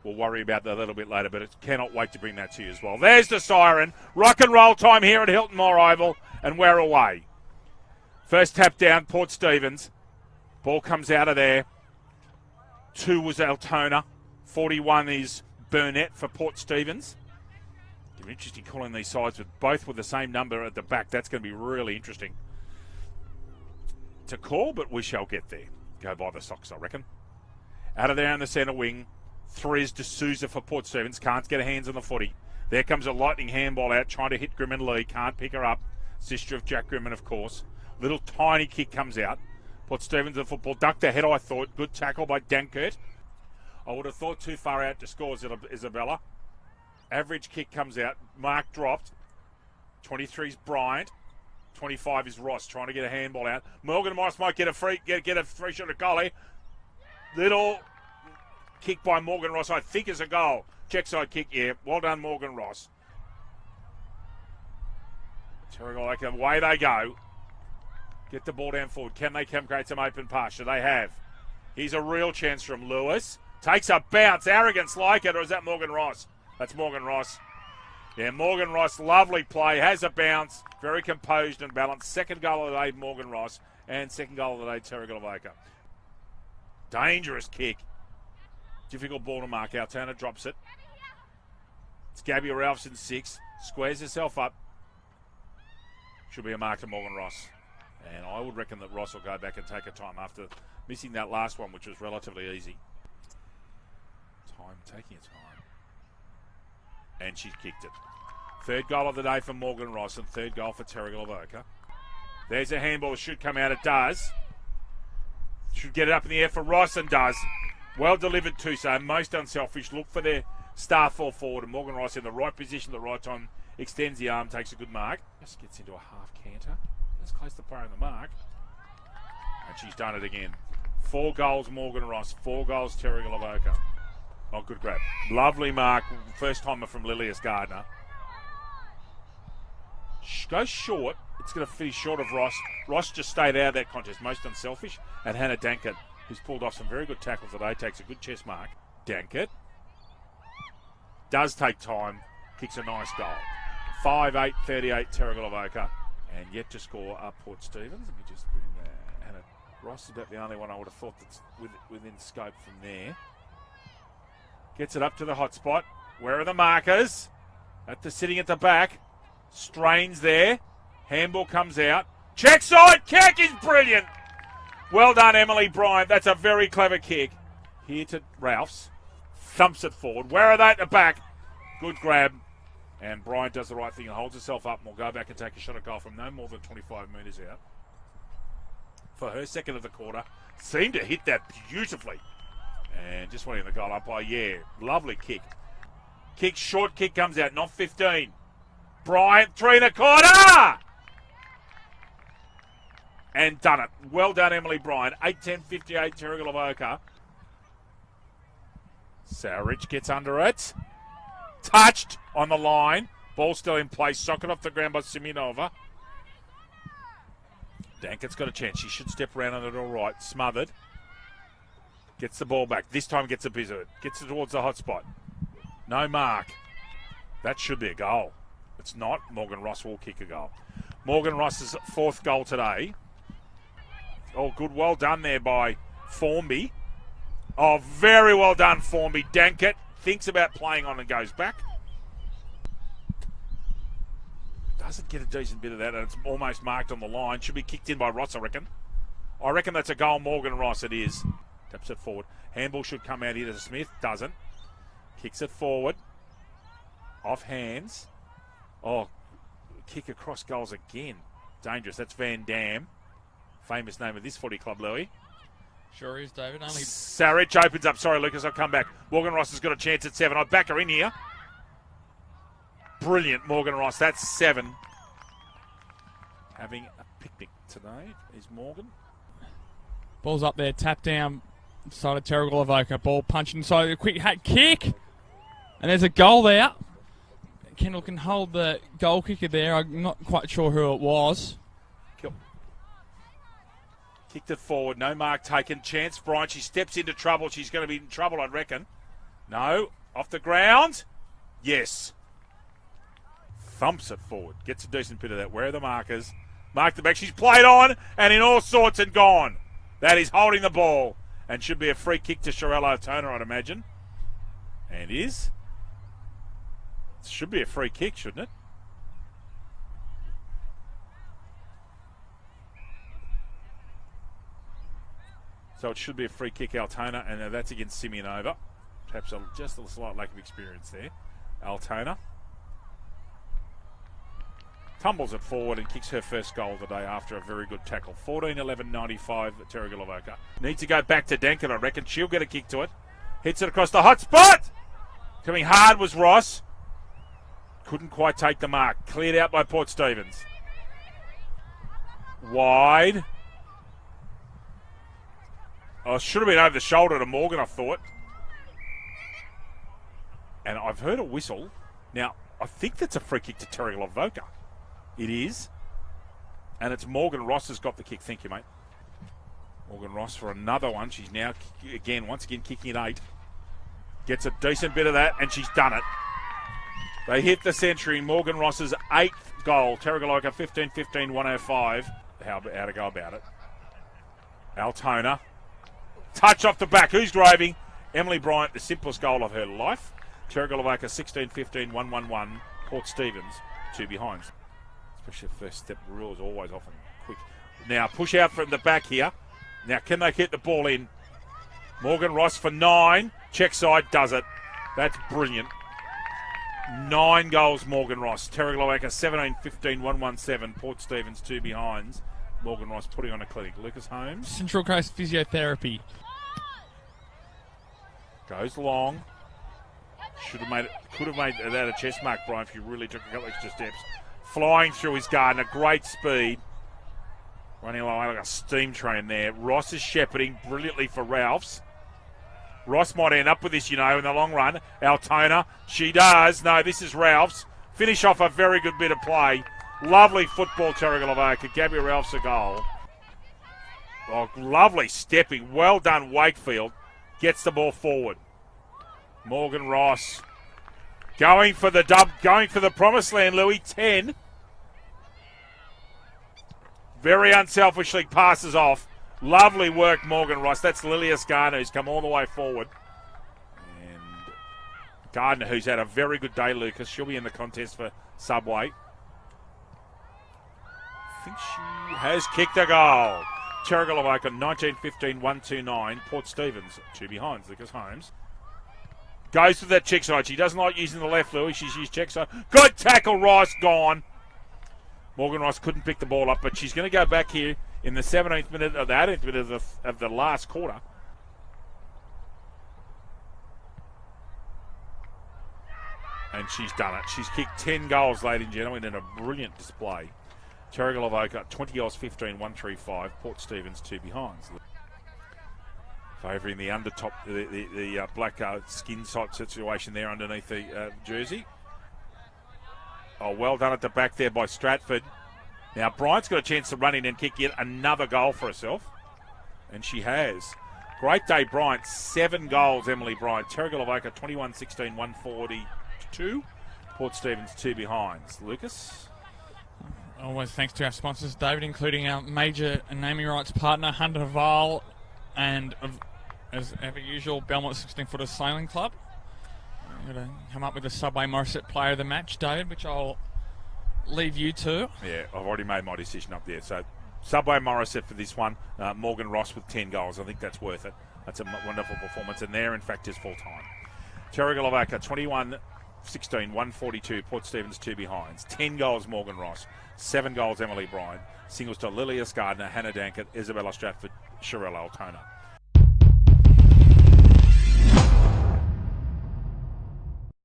we'll worry about that a little bit later, but it cannot wait to bring that to you as well. There's the siren. Rock and roll time here at Hilton Moore Oval, and we're away. First tap down, Port Stephens. Ball comes out of there. 2 was Altona. 41 is Burnett for Port Stephens. Interesting calling these sides, both with the same number at the back. That's going to be really interesting to call, but we shall get there. Go by the socks, I reckon. Out of there in the centre wing. 3 is D'Souza for Port Stephens. Can't get her hands on the footy. There comes a lightning handball out, trying to hit Grimmin Lee. Can't pick her up. Sister of Jack Grimmin, of course. Little tiny kick comes out. Port Stephens the football. Ducked ahead, I thought. Good tackle by Dankert. I would have thought too far out to score Isabella. Average kick comes out. Mark dropped. 23 is Bryant. 25 is Ross trying to get a handball out. Morgan Ross might get a free shot at goalie. Little kick by Morgan Ross, I think, is a goal. Check side kick, yeah. Well done, Morgan Ross. Terrigal, away they go. Get the ball down forward. Can they create some open pasture? They have. Here's a real chance from Lewis. Takes a bounce. Arrogance like it, or is that Morgan Ross? That's Morgan Ross. Yeah, Morgan Ross, lovely play. Has a bounce. Very composed and balanced. Second goal of the day, Morgan Ross. And second goal of the day, Terrigal Avoca. Dangerous kick. Difficult ball to mark. Altona drops it. It's Gabby Ralphson, 6. Squares herself up. Should be a mark to Morgan Ross. And I would reckon that Ross will go back and take a time after missing that last one, which was relatively easy. Taking its time. And she's kicked it. Third goal of the day for Morgan Ross and third goal for Terrigal Avoca. There's a handball. Should come out. It does. Should get it up in the air for Ross and does. Well delivered too, so most unselfish. Look for their star fall forward, and Morgan Ross in the right position at the right time. Extends the arm, takes a good mark. Just gets into a half canter. Let's close the player on the mark. And she's done it again. 4 goals Morgan Ross. 4 goals Terrigal Avoca. Oh, good grab. Lovely mark. First timer from Lilius Gardner. Goes short. It's going to finish short of Ross. Ross just stayed out of that contest. Most unselfish. And Hannah Dankert, who's pulled off some very good tackles today, takes a good chest mark. Dankert does take time. Kicks a nice goal. 5-8, 38, Terrigal Avoca. And yet to score up Port Stephens. Let me just bring that. Hannah Ross is about the only one I would have thought that's within scope from there. Gets it up to the hot spot. Where are the markers? Sitting at the back. Strains there. Handball comes out. Check side kick is brilliant. Well done, Emily Bryant. That's a very clever kick. Here to Ralphs. Thumps it forward. Where are they at the back? Good grab. And Bryant does the right thing and holds herself up and will go back and take a shot at goal from no more than 25 metres out. For her second of the quarter. Seemed to hit that beautifully. And just went in the goal up by, lovely kick. Short kick comes out, not 15. Bryant, 3 1/4! And done it. Well done, Emily Bryant. 8-10-58, Terrigal Avoca. Sarich gets under it. Touched on the line. Ball still in place. Socket off the ground by Simonova. Dankert's got a chance. She should step around on it all right. Smothered. Gets the ball back. This time gets a bit of it. Gets it towards the hot spot. No mark. That should be a goal. It's not. Morgan Ross will kick a goal. Morgan Ross's 4th goal today. Oh, good. Well done there by Formby. Oh, very well done, Formby. Dankert thinks about playing on and goes back. Doesn't get a decent bit of that, and it's almost marked on the line. Should be kicked in by Ross, I reckon. I reckon that's a goal, Morgan Ross. It is. Taps it forward. Handball should come out here to Smith. Doesn't. Kicks it forward. Off hands. Oh, kick across goals again. Dangerous. That's Van Dam. Famous name of this footy club, Louis. Sure is, David. Only Sarich opens up. Sorry, Lucas, I'll come back. Morgan Ross has got a chance at 7. I'd back her in here. Brilliant, Morgan Ross. That's 7. Having a picnic today is Morgan. Ball's up there, tap down, side of Terrigal Avoca. Ball punching inside, a quick hat kick. And there's a goal there. Kendall can hold the goal kicker there. I'm not quite sure who it was. Kicked it forward, no mark taken. Chance Bryant, she steps into trouble. She's going to be in trouble, I reckon. No. Off the ground. Yes. Thumps it forward. Gets a decent bit of that. Where are the markers? Mark the back. She's played on and in all sorts and gone. That is holding the ball. And should be a free kick to Shirella Toner, I'd imagine. And is. It should be a free kick, shouldn't it? So it should be a free kick, Altona, and that's against Simeonova. Perhaps just a slight lack of experience there. Altona tumbles it forward and kicks her first goal today after a very good tackle. 14-11-95, Terrigal Avoca. Needs to go back to Denkin, I reckon. She'll get a kick to it. Hits it across the hot spot. Coming hard was Ross. Couldn't quite take the mark. Cleared out by Port Stephens. Wide. Oh, should have been over the shoulder to Morgan, I thought. And I've heard a whistle. Now, I think that's a free kick to Terrigal Avoca. It is. And it's Morgan Ross has got the kick. Thank you, mate. Morgan Ross for another one. She's now, once again, kicking at 8. Gets a decent bit of that, and she's done it. They hit the century. Morgan Ross's 8th goal. Terrigal Avoca 15-15-105. How to go about it. Altona. Touch off the back. Who's driving? Emily Bryant, the simplest goal of her life. Terrigal Avoca 16-15-111. Port Stephens, 2 behinds. Especially the first step rule is always often quick. Now push out from the back here. Now can they get the ball in? Morgan Ross for 9. Check side does it. That's brilliant. 9 goals Morgan Ross. Terrigal Avoca 17-15-117. Port Stephens 2 behinds. Morgan Ross putting on a clinic. Lucas Holmes. Central Coast Physiotherapy. Goes long. Should have made it. Could have made that a chest mark, Brian, if you really took a couple extra steps. Flying through his garden, a great speed. Running along like a steam train there. Ross is shepherding brilliantly for Ralphs. Ross might end up with this, in the long run. Altona, she does. No, this is Ralphs. Finish off a very good bit of play. Lovely football, Terrigal Avoca. Gabby Ralphs a goal. Oh, lovely stepping. Well done, Wakefield. Gets the ball forward. Morgan Ross going for the promised land, Louis. 10. Very unselfishly passes off. Lovely work, Morgan Ross. That's Lilias Gardner, who's come all the way forward. And Gardner, who's had a very good day, Lucas. She'll be in the contest for Subway. I think she has kicked a goal. Terrigal Avoca 19-15-129. Port Stephens, 2 behinds. Lucas Holmes goes to that check side. She doesn't like using the left, Louis. She's used check side. Good tackle, Ross, gone. Morgan Ross couldn't pick the ball up, but she's going to go back here in the 17th minute or the 18th minute of the last quarter. And she's done it. She's kicked 10 goals, ladies and gentlemen, in a brilliant display. Terrigal Avoca, 20 goals, 15-135. Port Stephens, 2 behinds. Favouring the undertop, the black skin type situation there underneath the jersey. Oh, well done at the back there by Stratford. Now, Bryant's got a chance to run in and kick yet another goal for herself. And she has. Great day, Bryant. 7 goals, Emily Bryant. Terrigal Avoca, 21-16-142. Port Stephens, 2 behinds. Lucas? Always thanks to our sponsors, David, including our major naming rights partner, Hunter Val, and as ever usual, Belmont 16-footer Sailing Club. I'm going to come up with the Subway Morisset player of the match, David, which I'll leave you to. Yeah, I've already made my decision up there. So Subway Morisset for this one. Morgan Ross with 10 goals. I think that's worth it. That's a wonderful performance. And there, in fact, is full-time. Terrigal Avoca, 21-16-142. Port Stephens, 2 behinds. 10 goals, Morgan Ross. 7 goals, Emily Bryant. Singles to Lilias Gardner, Hannah Dankert, Isabella Stratford, Shirella Altona.